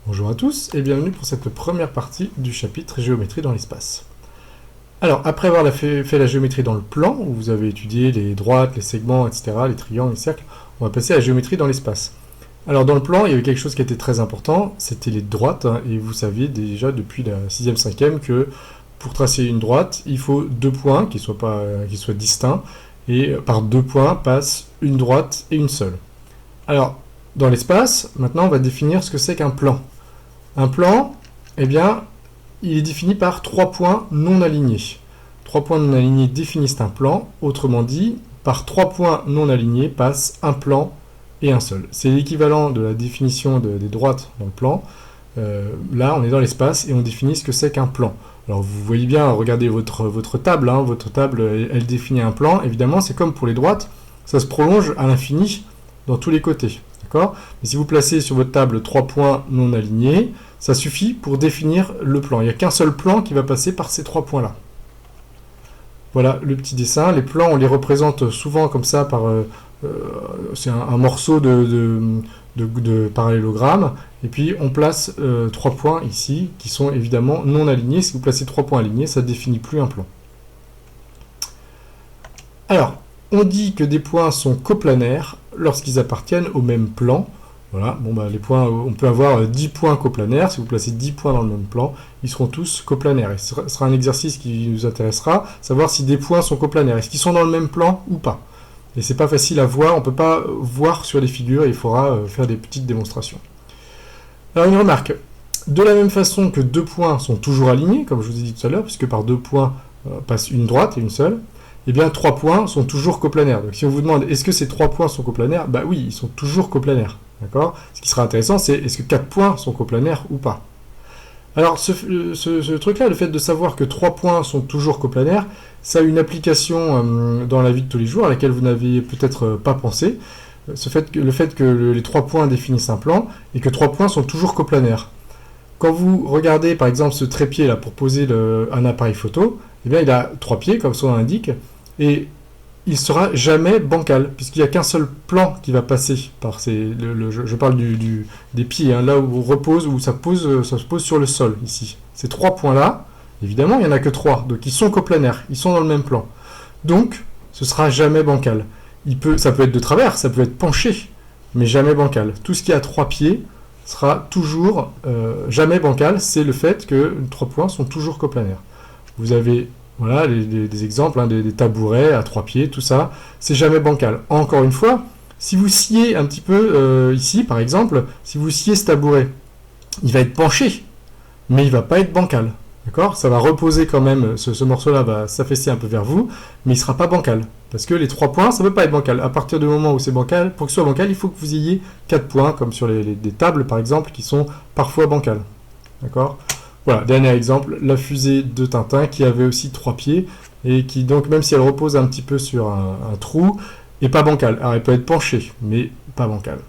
Bonjour à tous et bienvenue pour cette première partie du chapitre Géométrie dans l'espace. Alors, après avoir fait la géométrie dans le plan, où vous avez étudié les droites, les segments, etc., les triangles, les cercles, on va passer à la géométrie dans l'espace. Alors, dans le plan, il y avait quelque chose qui était très important, c'était les droites, et vous saviez déjà depuis la 6e, 5e que pour tracer une droite, il faut deux points qui soient distincts, et par deux points passe une droite et une seule. Alors, dans l'espace, maintenant, on va définir ce que c'est qu'un plan. Un plan, eh bien, il est défini par trois points non alignés. Trois points non alignés définissent un plan. Autrement dit, par trois points non alignés passe un plan et un seul. C'est l'équivalent de la définition des droites dans le plan. Là, on est dans l'espace et on définit ce que c'est qu'un plan. Alors, vous voyez bien, regardez votre table. Votre table, elle définit un plan. Évidemment, c'est comme pour les droites, ça se prolonge à l'infini dans tous les côtés. Mais si vous placez sur votre table 3 points non alignés, ça suffit pour définir le plan. Il n'y a qu'un seul plan qui va passer par ces 3 points-là. Voilà le petit dessin. Les plans, on les représente souvent comme ça par... c'est un morceau de parallélogramme. Et puis, on place 3 points ici, qui sont évidemment non alignés. Si vous placez 3 points alignés, ça ne définit plus un plan. Alors, on dit que des points sont coplanaires lorsqu'ils appartiennent au même plan. Voilà, les points, on peut avoir 10 points coplanaires. Si vous placez 10 points dans le même plan, ils seront tous coplanaires. Et ce sera un exercice qui nous intéressera, savoir si des points sont coplanaires. Est-ce qu'ils sont dans le même plan ou pas? Et c'est pas facile à voir, on ne peut pas voir sur les figures, il faudra faire des petites démonstrations. Alors une remarque, de la même façon que deux points sont toujours alignés, comme je vous ai dit tout à l'heure, puisque par deux points passe une droite et une seule, eh bien 3 points sont toujours coplanaires. Donc si on vous demande est-ce que ces 3 points sont coplanaires, bah oui, ils sont toujours coplanaires. D'accord? Ce qui sera intéressant, c'est est-ce que 4 points sont coplanaires ou pas? Alors ce truc-là, le fait de savoir que 3 points sont toujours coplanaires, ça a une application dans la vie de tous les jours à laquelle vous n'avez peut-être pas pensé. Le fait que les 3 points définissent un plan et que 3 points sont toujours coplanaires. Quand vous regardez par exemple ce trépied là pour poser un appareil photo, eh bien il a 3 pieds comme son nom l'indique, et il sera jamais bancal, puisqu'il n'y a qu'un seul plan qui va passer par je parle des pieds, là où repose, où ça se pose sur le sol, ici. Ces 3 points-là, évidemment, il n'y en a que 3, donc ils sont coplanaires, ils sont dans le même plan. Donc, ce sera jamais bancal. Ça peut être de travers, ça peut être penché, mais jamais bancal. Tout ce qui a 3 pieds sera toujours jamais bancal, c'est le fait que 3 points sont toujours coplanaires. Vous avez voilà, des exemples, des tabourets à 3 pieds, tout ça, c'est jamais bancal. Encore une fois, si vous sciez un petit peu ici, par exemple, si vous sciez ce tabouret, il va être penché, mais il ne va pas être bancal. D'accord? Ça va reposer quand même, ce morceau-là va s'affaisser un peu vers vous, mais il ne sera pas bancal. Parce que les 3 points, ça ne peut pas être bancal. À partir du moment où c'est bancal, pour que ce soit bancal, il faut que vous ayez 4 points, comme sur des tables, par exemple, qui sont parfois bancales. D'accord? Voilà, dernier exemple, la fusée de Tintin qui avait aussi 3 pieds et qui donc, même si elle repose un petit peu sur un trou, n'est pas bancale. Alors elle peut être penchée, mais pas bancale.